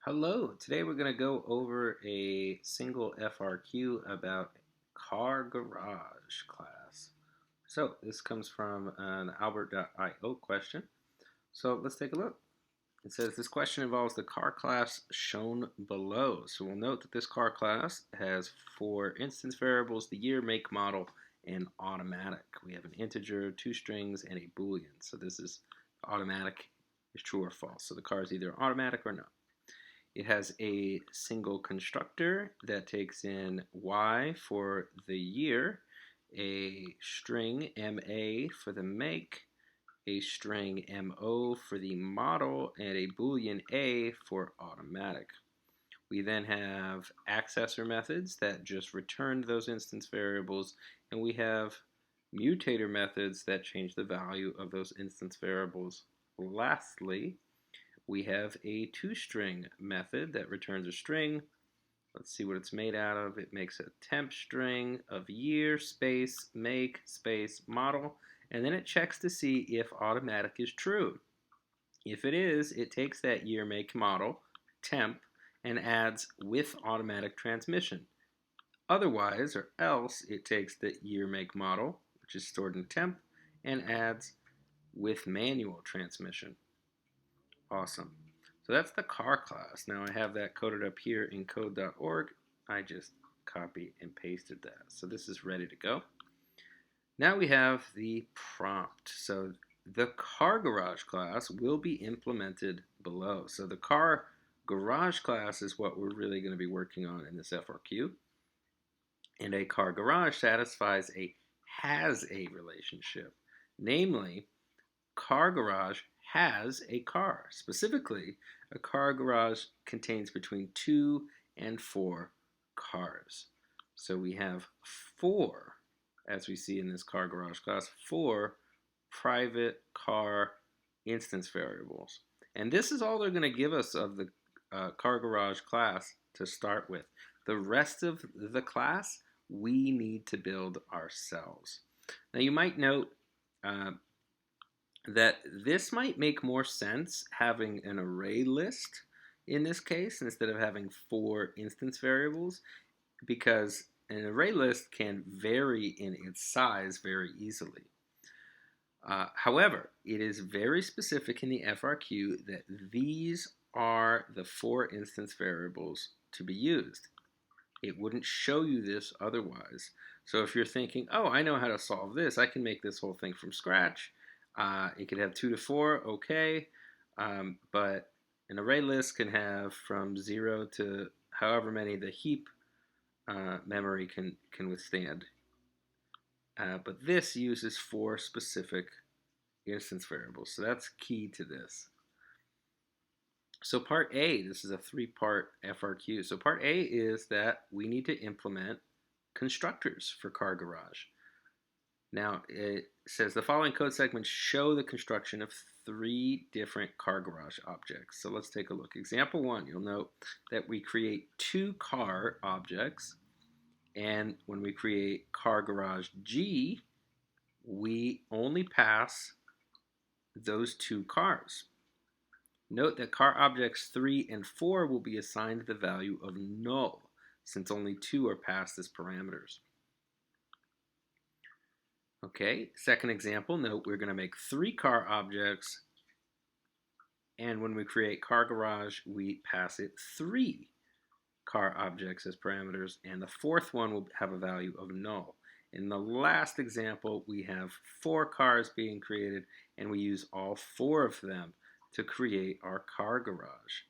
Hello, today we're going to go over a single FRQ about car garage class. So this comes from an albert.io question. So let's take a look. It says this question involves the car class shown below. So we'll note that this car class has four instance variables: the year, make, model, and automatic. We have an integer, two strings, and a boolean. So this is automatic is true or false. So the car is either automatic or not. It has a single constructor that takes in y for the year, a string ma for the make, a string mo for the model, and a boolean a for automatic. We then have accessor methods that just return those instance variables, and we have mutator methods that change the value of those instance variables. Lastly, we have a toString method that returns a string. Let's see what it's made out of. It makes a temp string of year, space, make, space, model, and then it checks to see if automatic is true. If it is, it takes that year, make, model, temp, and adds with automatic transmission. Otherwise, or else, it takes the year, make, model, which is stored in temp, and adds with manual transmission. Awesome. So that's the car class. Now I have that coded up here in code.org. I just copy and pasted that. So this is ready to go. Now we have the prompt. So the car garage class will be implemented below. So the car garage class is what we're really going to be working on in this FRQ. And a car garage satisfies a has a relationship. Namely, car garage has a car. Specifically, a car garage contains between 2 and 4 cars. So we have 4, as we see in this car garage class, 4 private car instance variables. And this is all they're going to give us of the car garage class to start with. The rest of the class we need to build ourselves. Now you might note that this might make more sense having an array list in this case instead of having 4 instance variables, because an array list can vary in its size very easily. However, it is very specific in the FRQ that these are the 4 instance variables to be used. It wouldn't show you this otherwise. So if you're thinking, oh, I know how to solve this, I can make this whole thing from scratch. It could have 2 to 4, okay, but an array list can have from 0 to however many the heap memory can withstand. But this uses 4 specific instance variables, so that's key to this. So part A, this is a 3-part FRQ. So part A is that we need to implement constructors for car garage. Now, it says the following code segments show the construction of 3 different car garage objects. So let's take a look. Example 1, you'll note that we create 2 car objects, and when we create car garage G, we only pass those 2 cars. Note that car objects 3 and 4 will be assigned the value of null, since only 2 are passed as parameters. Okay, second example, note we're going to make 3 car objects, and when we create car garage, we pass it 3 car objects as parameters, and the 4th one will have a value of null. In the last example, we have 4 cars being created, and we use all 4 of them to create our car garage.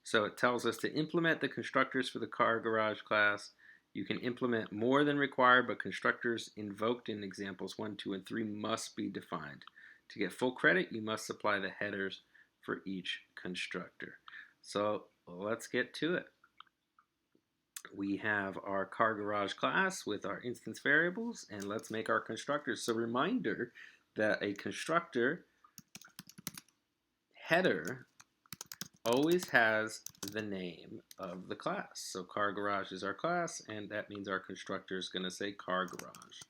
So it tells us to implement the constructors for the car garage class. You can implement more than required, but constructors invoked in examples 1, 2, and 3 must be defined. To get full credit, you must supply the headers for each constructor. So let's get to it. We have our car garage class with our instance variables, and let's make our constructors. So reminder that a constructor header always has the name of the class. So car garage is our class, and that means our constructor is going to say car garage.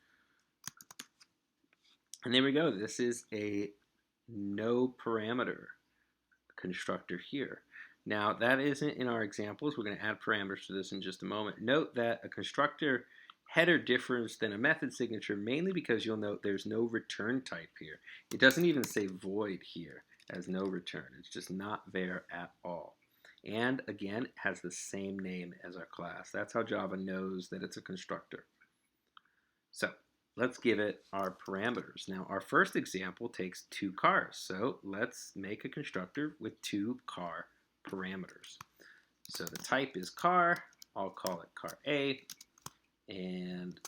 And there we go. This is a no parameter constructor here. Now, that isn't in our examples. We're going to add parameters to this in just a moment. Note that a constructor header differs than a method signature mainly because you'll note there's no return type here. It doesn't even say void here as no return. It's just not there at all. And again, it has the same name as our class. That's how Java knows that it's a constructor. So let's give it our parameters. Now, our first example takes 2 cars. So let's make a constructor with 2 car parameters. So the type is car. I'll call it car A. And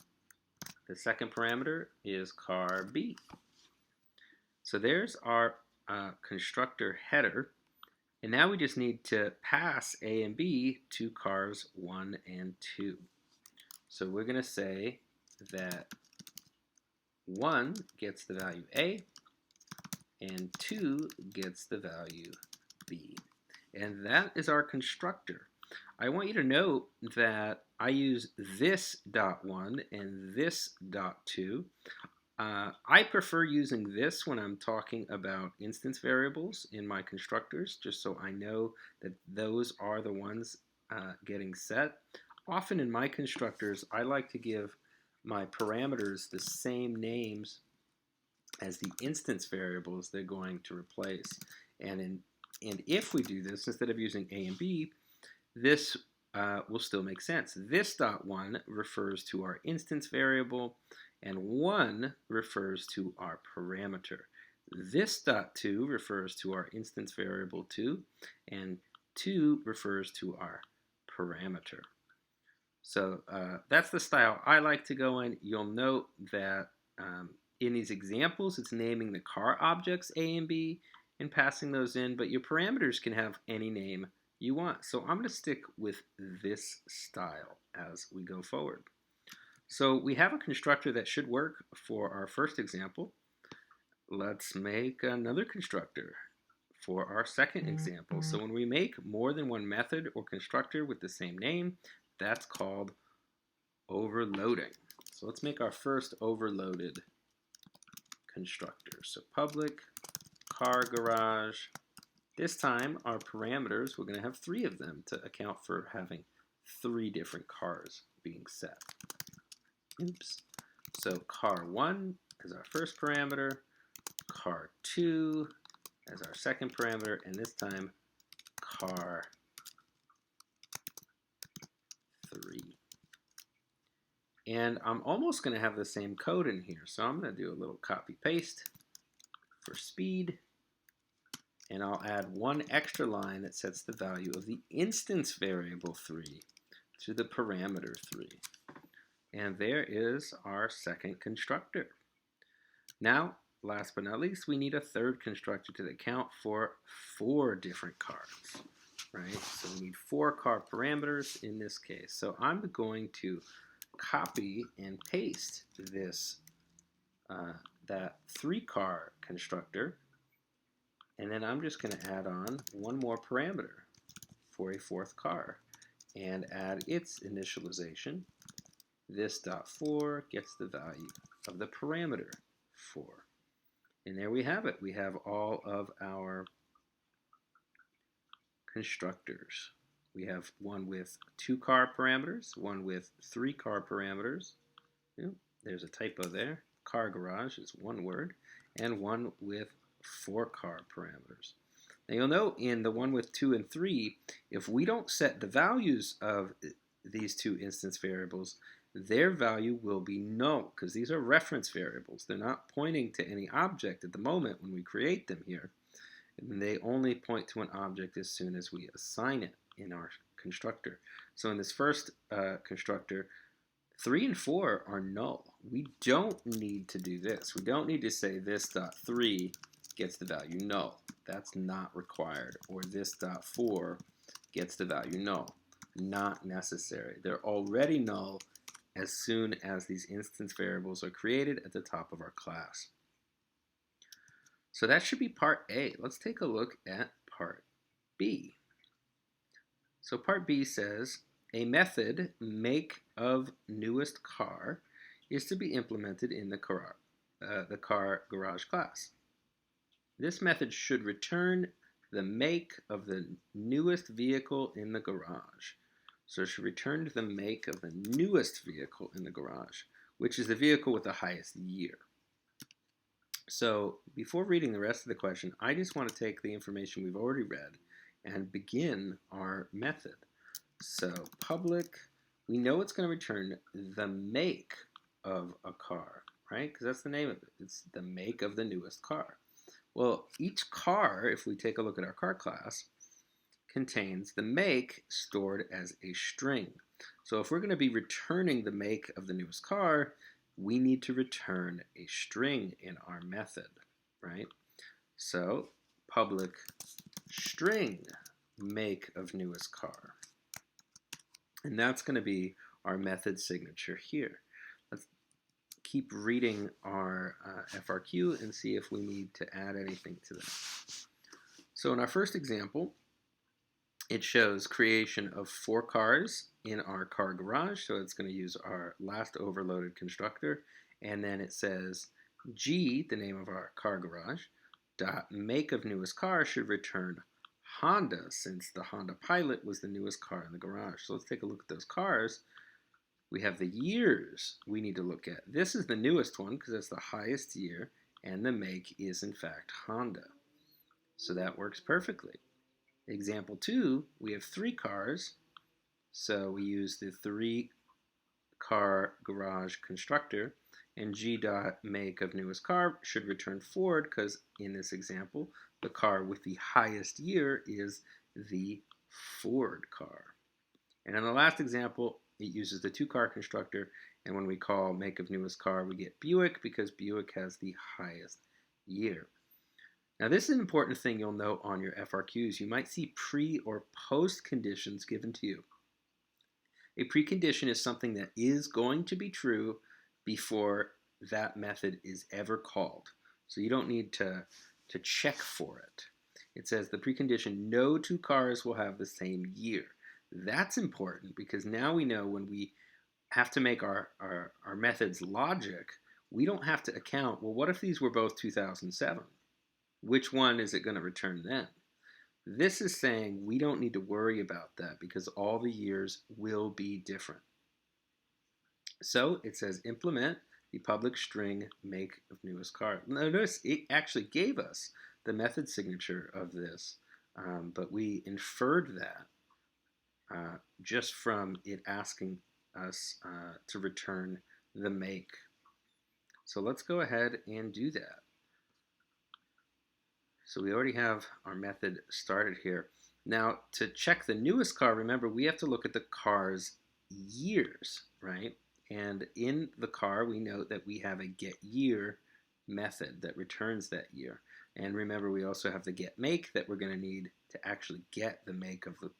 the second parameter is car B. So there's our constructor header. And now we just need to pass A and B to cars 1 and 2. So we're going to say that 1 gets the value A and 2 gets the value B. And that is our constructor. I want you to note that I use this dot 1 and this dot 2. I prefer using this when I'm talking about instance variables in my constructors, just so I know that those are the ones getting set. Often in my constructors, I like to give my parameters the same names as the instance variables they're going to replace. And if we do this, instead of using A and B, this will still make sense. This dot 1 refers to our instance variable, and 1 refers to our parameter. This dot 2 refers to our instance variable 2, and 2 refers to our parameter. So that's the style I like to go in. You'll note that in these examples, it's naming the car objects A and B and passing those in, but your parameters can have any name you want. So I'm going to stick with this style as we go forward. So we have a constructor that should work for our first example. Let's make another constructor for our second example. So when we make more than one method or constructor with the same name, that's called overloading. So let's make our first overloaded constructor. So public car garage. This time our parameters, we're going to have 3 of them to account for having 3 different cars being set. Oops. So car 1 is our first parameter, car 2 as our second parameter, and this time car 3. And I'm almost going to have the same code in here, so I'm going to do a little copy paste for speed, and I'll add 1 extra line that sets the value of the instance variable 3 to the parameter 3. And there is our second constructor. Now, last but not least, we need a third constructor to account for 4 different cars, right? So we need 4 car parameters in this case. So I'm going to copy and paste this, that 3 car constructor, and then I'm just going to add on 1 more parameter for a 4th car and add its initialization. This dot 4 gets the value of the parameter 4. And there we have it. We have all of our constructors. We have one with 2 car parameters, one with 3 car parameters. There's a typo there. Car garage is 1 word. And one with 4 car parameters. Now you'll note in the one with 2 and 3, if we don't set the values of these 2 instance variables, their value will be null because these are reference variables. They're not pointing to any object at the moment when we create them here. And they only point to an object as soon as we assign it in our constructor. So in this first constructor, 3 and 4 are null. We don't need to do this. We don't need to say this dot 3 gets the value null. That's not required. Or this dot 4 gets the value null. Not necessary. They're already null as soon as these instance variables are created at the top of our class. So that should be part A. Let's take a look at part B. So part B says, a method make of newest car is to be implemented in the car garage class. This method should return the make of the newest vehicle in the garage. So it should return the make of the newest vehicle in the garage, which is the vehicle with the highest year. So before reading the rest of the question, I just want to take the information we've already read and begin our method. So public, we know it's going to return the make of a car, right? Because that's the name of it. It's the make of the newest car. Well, each car, if we take a look at our car class, contains the make stored as a string. So if we're going to be returning the make of the newest car, we need to return a string in our method, right? So public string make of newest car. And that's going to be our method signature here. Let's keep reading our FRQ and see if we need to add anything to that. So in our first example, it shows creation of 4 cars in our car garage. So it's going to use our last overloaded constructor. And then it says G, the name of our car garage, dot make of newest car should return Honda, since the Honda Pilot was the newest car in the garage. So let's take a look at those cars. We have the years we need to look at. This is the newest one because that's the highest year, and the make is in fact Honda. So that works perfectly. Example 2, we have 3 cars, so we use the 3 car garage constructor, and G dot make of newest car should return Ford because in this example, the car with the highest year is the Ford car. And in the last example, it uses the 2 car constructor, and when we call make of newest car, we get Buick because Buick has the highest year. Now this is an important thing you'll note on your FRQs. You might see pre or post conditions given to you. A precondition is something that is going to be true before that method is ever called. So you don't need to check for it. It says the precondition, no 2 cars will have the same year. That's important because now we know when we have to make our method's logic, we don't have to account, well, what if these were both 2007? Which one is it going to return then? This is saying we don't need to worry about that because all the years will be different. So it says implement the public string make of newest car. Notice it actually gave us the method signature of this, but we inferred that just from it asking us to return the make. So let's go ahead and do that. So we already have our method started here. Now to check the newest car, remember we have to look at the car's years, right? And in the car we note that we have a getYear method that returns that year. And remember we also have the getMake that we're going to need to actually get the make of the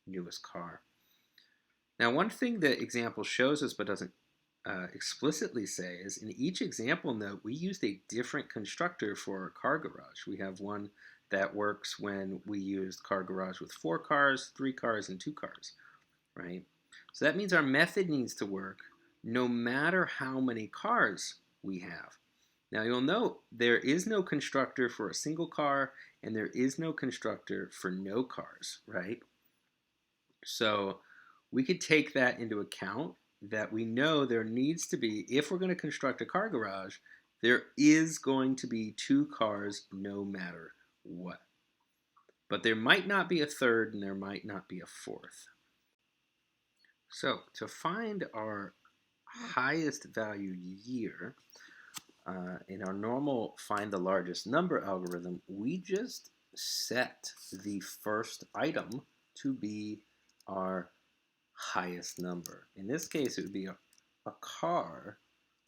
newest car. Now one thing the example shows us but doesn't explicitly say is in each example note we used a different constructor for our car garage. We have one that works when we used car garage with 4 cars, 3 cars, and 2 cars, right? So that means our method needs to work no matter how many cars we have. Now you'll note there is no constructor for a single car and there is no constructor for no cars, right? So we could take that into account, that we know there needs to be, if we're going to construct a car garage, there is going to be 2 cars no matter what. But there might not be a third and there might not be a fourth. So to find our highest value year, in our normal find the largest number algorithm, we just set the first item to be our highest number. In this case, it would be a car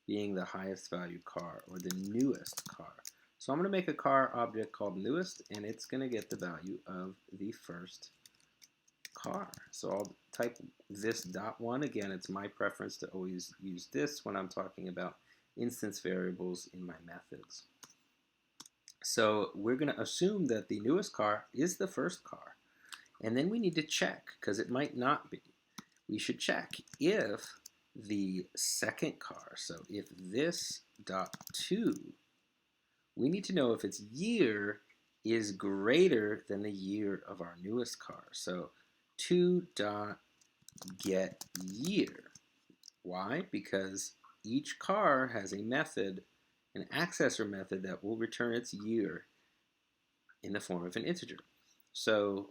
being the highest valued car, or the newest car. So I'm going to make a car object called newest, and it's going to get the value of the first car. So I'll type this .1. Again, it's my preference to always use this when I'm talking about instance variables in my methods. So we're going to assume that the newest car is the first car. And then we need to check, because it might not be. We should check if the second car, so if this .2, we need to know if its year is greater than the year of our newest car. So 2.getYear. Why? Because each car has a method, an accessor method that will return its year in the form of an integer. So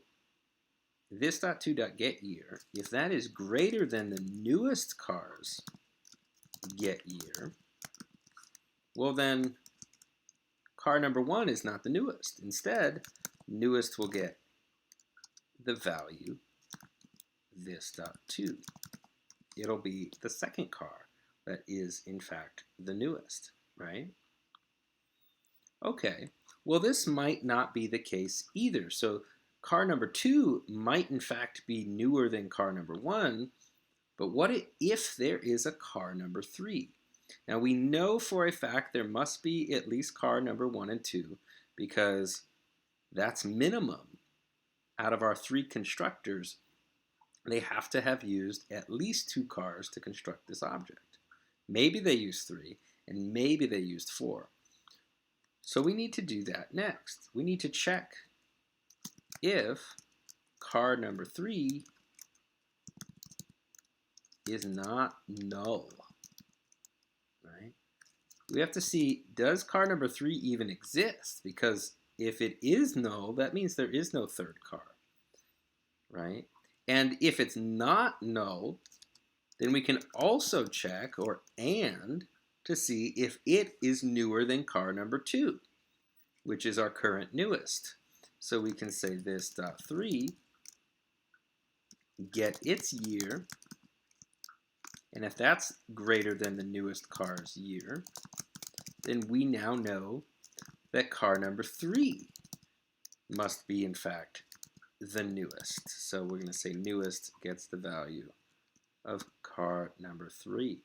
this.2.getYear, if that is greater than the newest car's getYear, well then car number 1 is not the newest. Instead, newest will get the value this.2. It'll be the second car that is in fact the newest, right? Okay, well this might not be the case either. So car number 2 might in fact be newer than car number 1, but what if there is a car number 3? Now we know for a fact there must be at least car number 1 and 2 because that's minimum. Out of our 3 constructors, they have to have used at least 2 cars to construct this object. Maybe they used 3, and maybe they used 4. So we need to do that next. We need to check if car number 3 is not null, right? We have to see, does car number 3 even exist? Because if it is null, that means there is no third car, right? And if it's not null, then we can also check, or and, to see if it is newer than car number 2, which is our current newest. So we can say this.3 get its year, and if that's greater than the newest car's year, then we now know that car number 3 must be in fact the newest. So we're going to say newest gets the value of car number 3.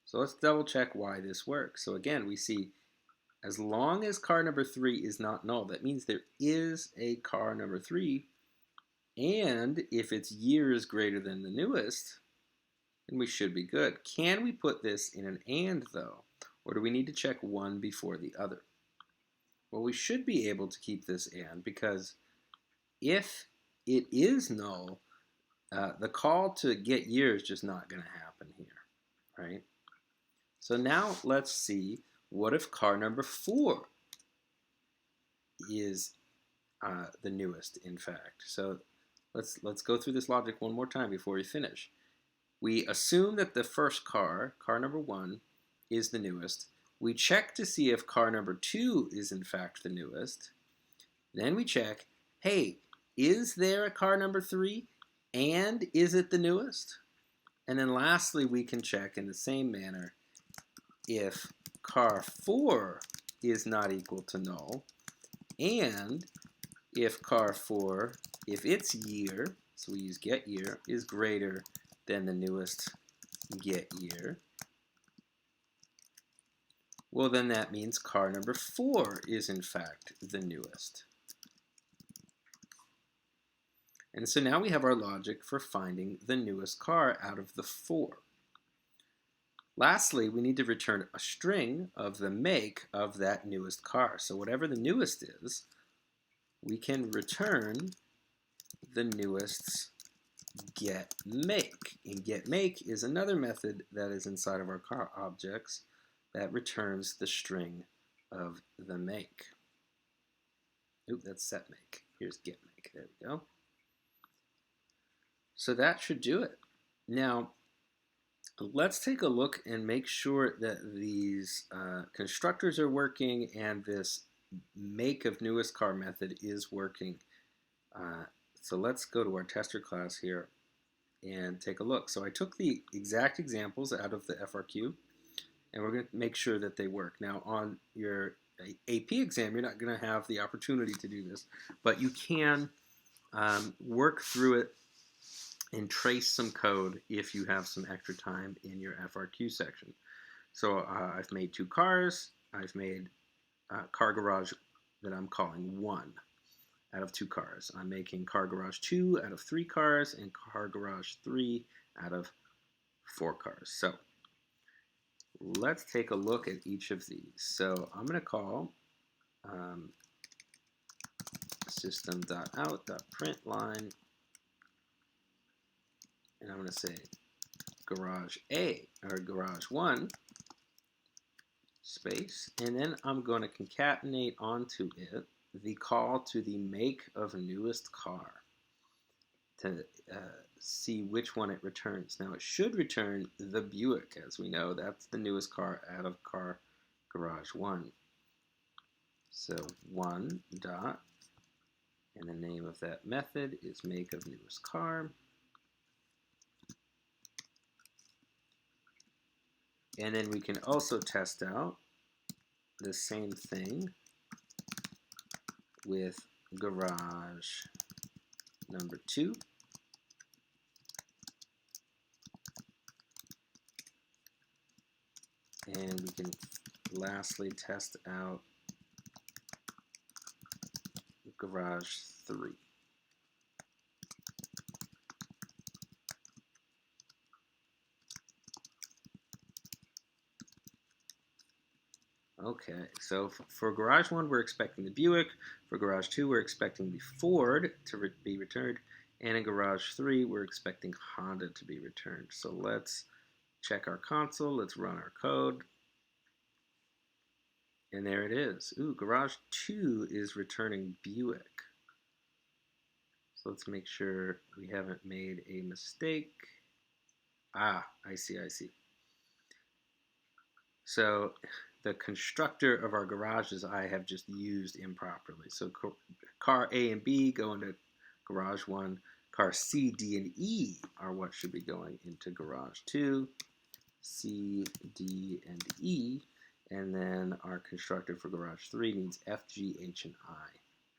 So let's double check why this works. So again, we see as long as car number 3 is not null, that means there is a car number 3, and if its year is greater than the newest, then we should be good. Can we put this in an and though, or do we need to check one before the other? Well, we should be able to keep this and, because if it is null, the call to get year is just not going to happen here, right? So now let's see, what if car number 4 is the newest, in fact? So let's go through this logic one more time before we finish. We assume that the first car, car number 1, is the newest. We check to see if car number 2 is in fact the newest. Then we check, hey, is there a car number 3? And is it the newest? And then lastly, we can check in the same manner if car 4 is not equal to null, and if car 4, if its year, so we use get year, is greater than the newest get year, well then that means car number 4 is in fact the newest. And so now we have our logic for finding the newest car out of the 4. Lastly, we need to return a string of the make of that newest car. So whatever the newest is, we can return the newest's get make. And get make is another method that is inside of our car objects that returns the string of the make. Oop, that's set make. Here's get make. There we go. So that should do it. Now, let's take a look and make sure that these constructors are working and this make of newest car method is working. So let's go to our tester class here and take a look. So I took the exact examples out of the FRQ, and we're going to make sure that they work. Now on your AP exam, you're not going to have the opportunity to do this, but you can work through it and trace some code if you have some extra time in your FRQ section. So I've made 2 cars. I've made car garage that I'm calling 1 out of 2 cars. I'm making car garage 2 out of 3 cars and car garage 3 out of 4 cars. So let's take a look at each of these. So I'm going to call system.out.println, and I'm going to say garage A, or garage 1, space, and then I'm going to concatenate onto it the call to the make of newest car to see which one it returns. Now it should return the Buick, as we know. That's the newest car out of car garage 1. So 1 dot, and the name of that method is make of newest car. And then we can also test out the same thing with garage number 2. And we can lastly test out garage 3. Okay, so for garage 1, we're expecting the Buick. For garage 2, we're expecting the Ford to be returned. And in garage 3, we're expecting Honda to be returned. So let's check our console. Let's run our code. And there it is. Ooh, garage 2 is returning Buick. So let's make sure we haven't made a mistake. Ah, I see. So the constructor of our garages I have just used improperly. So car A and B go into garage 1. Car C, D, and E are what should be going into garage 2. C, D, and E. And then our constructor for garage 3 needs F, G, H, and I,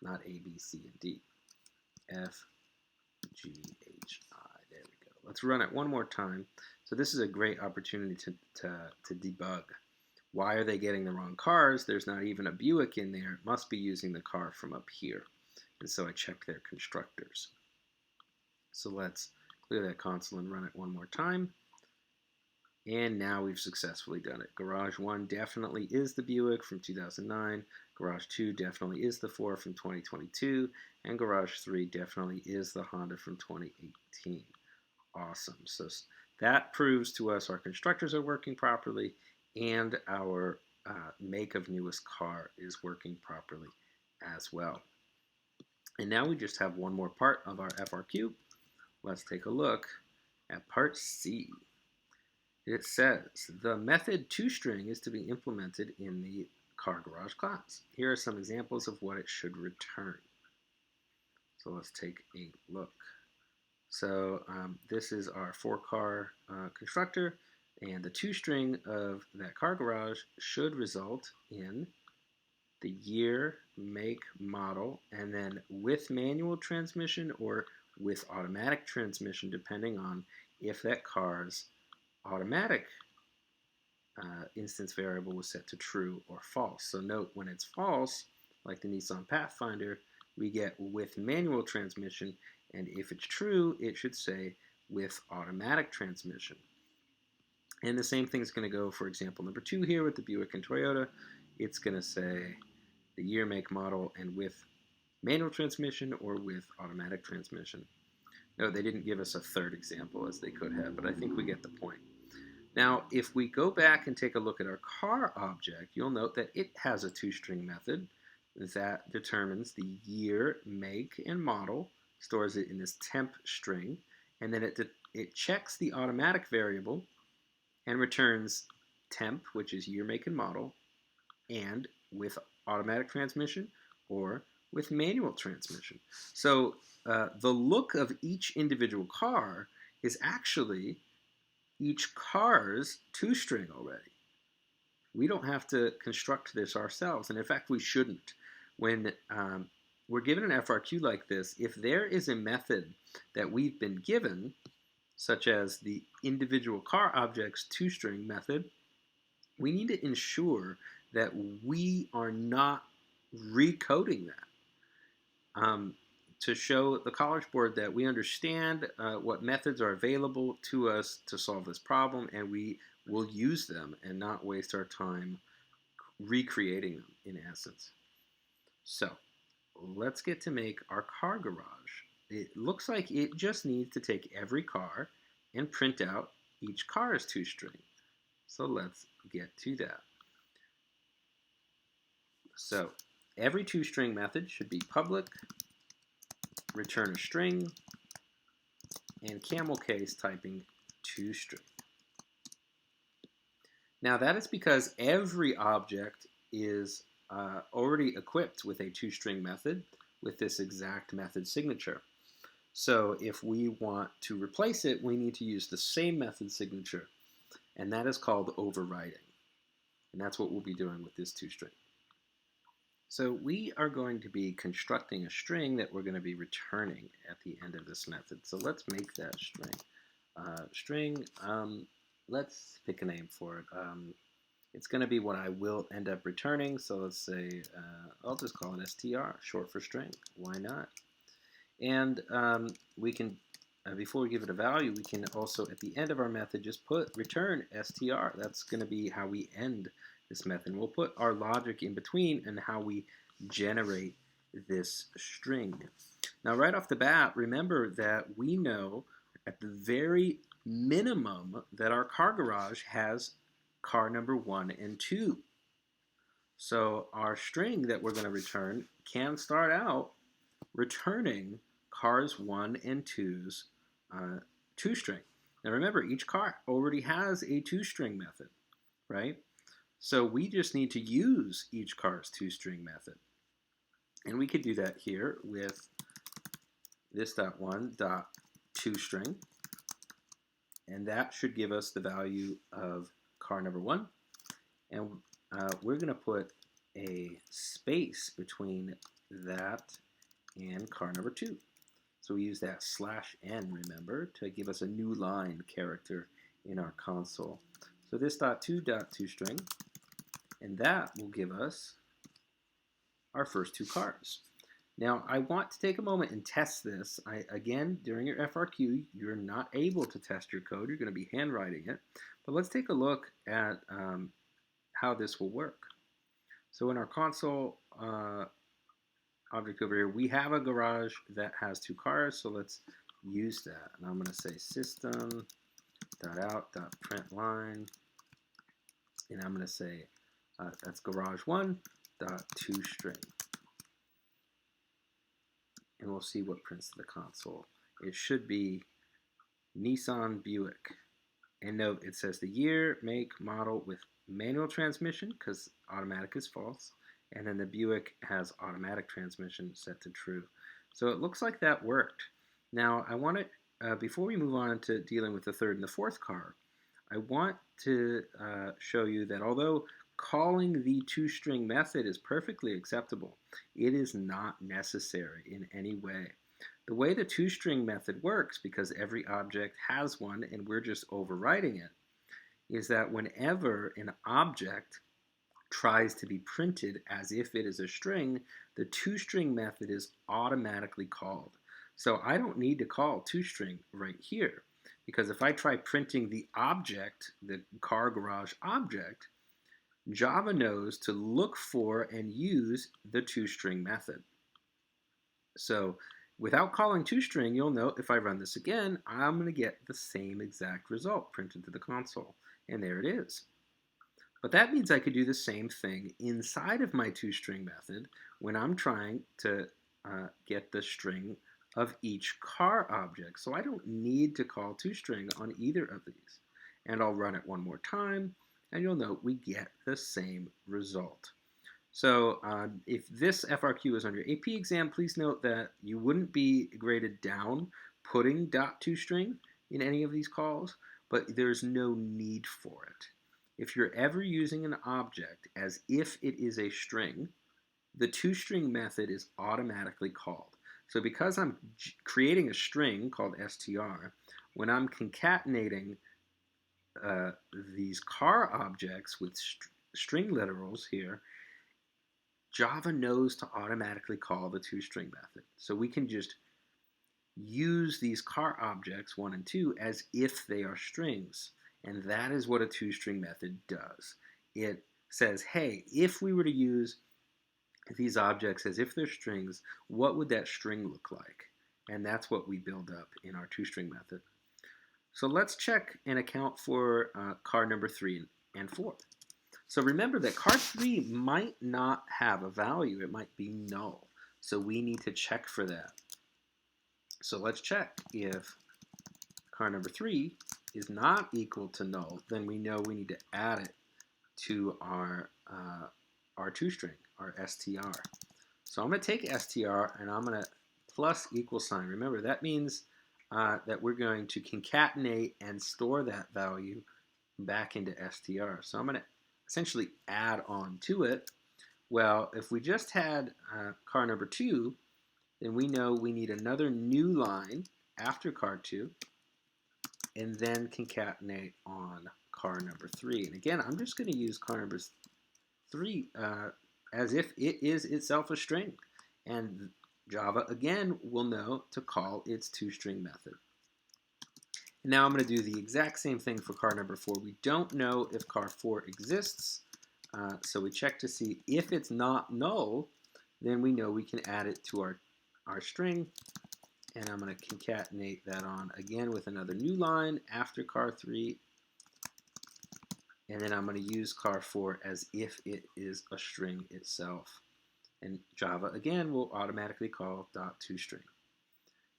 not A, B, C, and D. F, G, H, I. There we go. Let's run it one more time. So this is a great opportunity to debug. Why are they getting the wrong cars? There's not even a Buick in there. It must be using the car from up here. And so I checked their constructors. So let's clear that console and run it one more time. And now we've successfully done it. Garage 1 definitely is the Buick from 2009. Garage 2 definitely is the Ford from 2022. And Garage 3 definitely is the Honda from 2018. Awesome. So that proves to us our constructors are working properly and our make of newest car is working properly as well. And now we just have one more part of our FRQ. Let's take a look at part C. It says the method toString is to be implemented in the car garage class. Here are some examples of what it should return. So let's take a look. So this is our 4-car constructor, and the toString of that car garage should result in the year, make, model, and then with manual transmission or with automatic transmission, depending on if that car's automatic instance variable was set to true or false. So note when it's false, like the Nissan Pathfinder, we get with manual transmission, and if it's true, it should say with automatic transmission. And the same thing is going to go for example number 2 here with the Buick and Toyota. It's going to say the year, make, model, and with manual transmission or with automatic transmission. No, they didn't give us a third example as they could have, but I think we get the point. Now, if we go back and take a look at our car object, you'll note that it has a toString method that determines the year, make, and model, stores it in this temp string, and then it checks the automatic variable and returns temp, which is year, make, and model, and with automatic transmission or with manual transmission. So the look of each individual car is actually each car's toString already. We don't have to construct this ourselves, and in fact we shouldn't. When we're given an FRQ like this, if there is a method that we've been given, such as the individual car object's toString method, we need to ensure that we are not recoding that to show the College Board that we understand what methods are available to us to solve this problem, and we will use them and not waste our time recreating them in essence. So let's get to make our car garage. It looks like it just needs to take every car and print out each car's toString. So let's get to that. So every toString method should be public, return a string, and camel case typing toString. Now that is because every object is already equipped with a toString method with this exact method signature. So if we want to replace it, we need to use the same method signature, and that is called overwriting. And that's what we'll be doing with this toString. So we are going to be constructing a string that we're going to be returning at the end of this method. So let's make that string. Let's pick a name for it. It's going to be what I will end up returning. So let's say, I'll just call it str, short for string. Why not? And we can, before we give it a value, we can also, at the end of our method, just put return str. That's going to be how we end this method. We'll put our logic in between and how we generate this string. Now, right off the bat, remember that we know at the very minimum that our car garage has car number 1 and 2. So our string that we're going to return can start out returning cars 1 and 2's toString. Now remember, each car already has a toString method, right? So we just need to use each car's toString method. And we could do that here with this.1.toString. And that should give us the value of car number 1. And we're going to put a space between that and car number 2. So we use that /n, remember, to give us a new line character in our console. So this.2.toString, and that will give us our first 2 cars. Now, I want to take a moment and test this. Again, during your FRQ, you're not able to test your code. You're going to be handwriting it. But let's take a look at how this will work. So in our console object over here, we have a garage that has 2 cars. So let's use that. And I'm going to say system.out.println. And I'm going to say that's garage1.toString. And we'll see what prints to the console. It should be Nissan Buick. And note, it says the year, make, model with manual transmission, because automatic is false. And then the Buick has automatic transmission set to true. So it looks like that worked. Now, I want to, before we move on to dealing with the 3rd and the 4th car, I want to show you that although calling the toString method is perfectly acceptable, it is not necessary in any way. The way the toString method works, because every object has one and we're just overriding it, is that whenever an object tries to be printed as if it is a string, the toString method is automatically called. So I don't need to call toString right here, because if I try printing the object, the car garage object, Java knows to look for and use the toString method. So without calling toString, you'll note if I run this again, I'm going to get the same exact result printed to the console. And there it is. But that means I could do the same thing inside of my toString method when I'm trying to get the string of each car object. So I don't need to call toString on either of these. And I'll run it one more time, and you'll note we get the same result. So if this FRQ is on your AP exam, please note that you wouldn't be graded down putting .toString in any of these calls, but there's no need for it. If you're ever using an object as if it is a string, the toString method is automatically called. So because I'm creating a string called str, when I'm concatenating these car objects with string literals here, Java knows to automatically call the toString method. So we can just use these car objects 1 and 2 as if they are strings. And that is what a toString method does. It says, hey, if we were to use these objects as if they're strings, what would that string look like? And that's what we build up in our toString method. So let's check and account for car number 3 and 4. So remember that car 3 might not have a value. It might be null. So we need to check for that. So let's check. If car number 3 is not equal to null, then we know we need to add it to our toString, our str. So I'm going to take str and I'm going to plus equal sign. Remember, that means that we're going to concatenate and store that value back into str. So I'm going to essentially add on to it. Well, if we just had car number 2, then we know we need another new line after car 2 and then concatenate on car number 3. And again, I'm just going to use car number 3 as if it is itself a string. And Java, again, will know to call its toString method. And now I'm going to do the exact same thing for car number 4. We don't know if car 4 exists, so we check to see if it's not null, then we know we can add it to our string. And I'm going to concatenate that on again with another new line after car 3. And then I'm going to use car 4 as if it is a string itself. And Java, again, will automatically call .toString.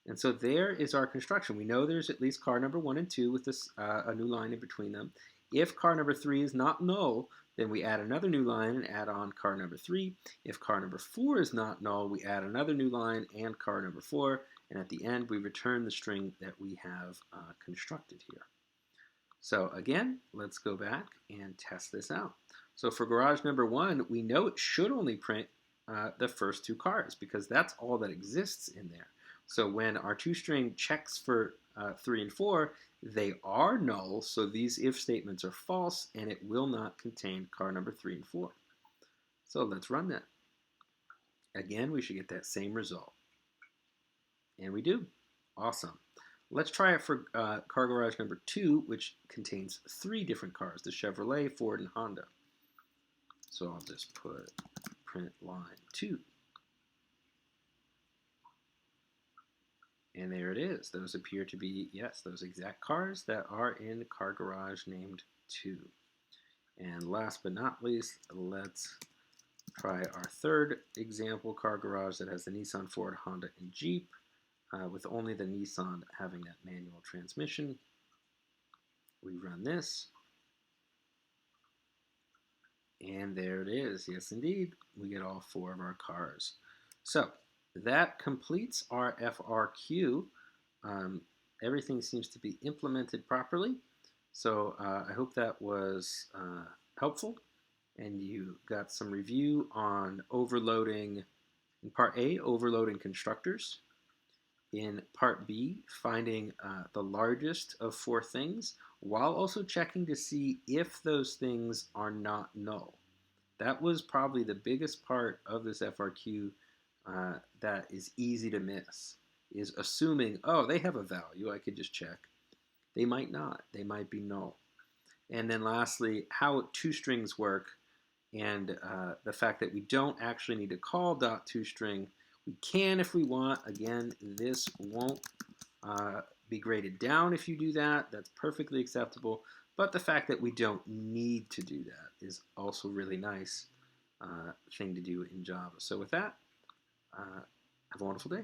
And so there is our construction. We know there's at least car number 1 and 2 with this a new line in between them. If car number 3 is not null, then we add another new line and add on car number 3. If car number 4 is not null, we add another new line and car number 4. And at the end, we return the string that we have constructed here. So again, let's go back and test this out. So for garage number 1, we know it should only print the first 2 cars because that's all that exists in there. So when our toString checks for 3 and 4, they are null, so these if statements are false, and it will not contain car number 3 and 4. So let's run that. Again, we should get that same result. And we do. Awesome. Let's try it for car garage number 2, which contains 3 different cars, the Chevrolet, Ford, and Honda. So I'll just put print line 2. And there it is. Those appear to be, yes, those exact cars that are in the car garage named 2. And last but not least, let's try our third example car garage that has the Nissan, Ford, Honda, and Jeep, with only the Nissan having that manual transmission. We run this. And there it is. Yes, indeed. We get all 4 of our cars. So that completes our FRQ. Everything seems to be implemented properly. So I hope that was helpful. And you got some review on overloading, in part A, overloading constructors. In part B, finding the largest of 4 things, while also checking to see if those things are not null. That was probably the biggest part of this FRQ that is easy to miss, is assuming, oh, they have a value, I could just check. They might not. They might be null. And then lastly, how toStrings work, and the fact that we don't actually need to call .toString. We can if we want. Again, this won't be graded down if you do that. That's perfectly acceptable. But the fact that we don't need to do that is also really nice thing to do in Java. So with that, have a wonderful day.